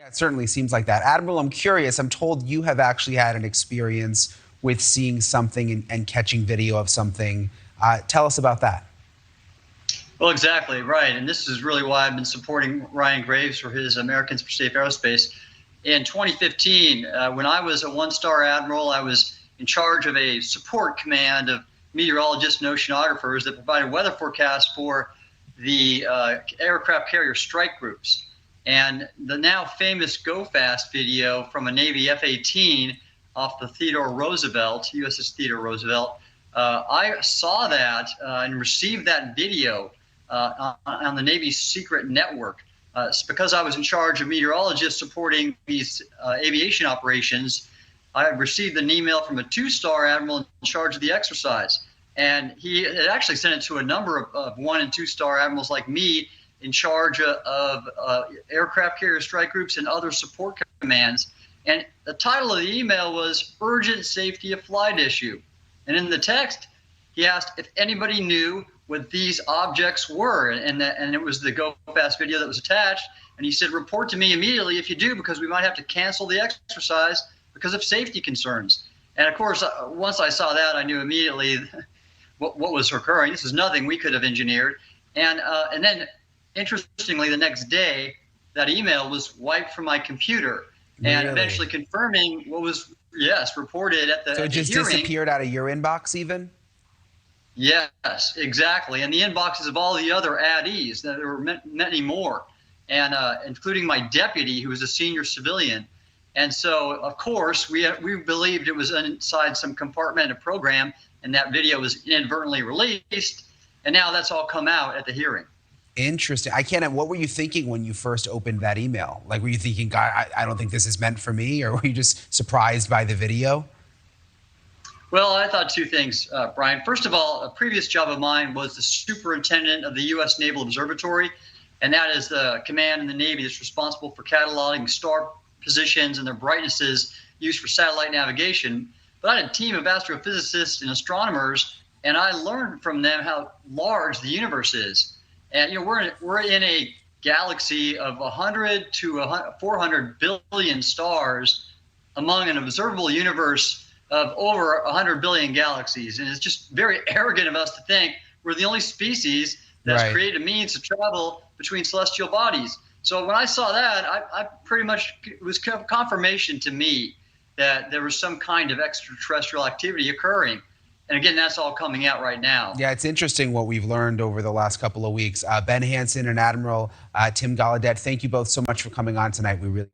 Yeah, it certainly seems like that. Admiral, I'm curious. I'm told you have actually had an experience with seeing something and catching video of something. Tell us about that. Well, exactly, right. And this is really why I've been supporting Ryan Graves for his Americans for Safe Aerospace. In 2015, when I was a one-star admiral, I was in charge of a support command of meteorologists and oceanographers that provided weather forecasts for the aircraft carrier strike groups. And the now famous GoFAST video from a Navy F-18 off the Theodore Roosevelt, USS Theodore Roosevelt, I saw that and received that video on the Navy's secret network. Because I was in charge of meteorologists supporting these aviation operations, I received an email from a two-star admiral in charge of the exercise. And he had actually sent it to a number of one- and two-star admirals like me in charge of aircraft carrier strike groups and other support commands. And the title of the email was Urgent Safety of Flight Issue. And in the text, he asked if anybody knew what these objects were. And it was the GoFast video that was attached. And he said, report to me immediately if you do, because we might have to cancel the exercise because of safety concerns. And of course, once I saw that, I knew immediately what was occurring. This is nothing we could have engineered. And then, interestingly, the next day, that email was wiped from my computer. Really? And eventually confirming what was, yes, reported at the So it just hearing. disappeared out of your inbox even? Yes, exactly. And the inboxes of all the other addies, there were many more, and including my deputy, who was a senior civilian. And so, of course, we believed it was inside some compartmented program, and that video was inadvertently released. And now that's all come out at the hearing. Interesting. What were you thinking when you first opened that email? Like, were you thinking, God, I don't think this is meant for me? Or were you just surprised by the video? Well, I thought two things, Brian. First of all, a previous job of mine was the superintendent of the U.S. Naval Observatory, and that is the command in the Navy that's responsible for cataloging star positions and their brightnesses used for satellite navigation. But I had a team of astrophysicists and astronomers, and I learned from them how large the universe is. And we're in a galaxy of 100 to 400 billion stars among an observable universe of over 100 billion galaxies. And it's just very arrogant of us to think we're the only species that's created a means to travel between celestial bodies. So when I saw that, I pretty much, it was confirmation to me that there was some kind of extraterrestrial activity occurring. And again, that's all coming out right now. Yeah, it's interesting what we've learned over the last couple of weeks. Ben Hansen and Admiral Tim Gallaudet, thank you both so much for coming on tonight. We really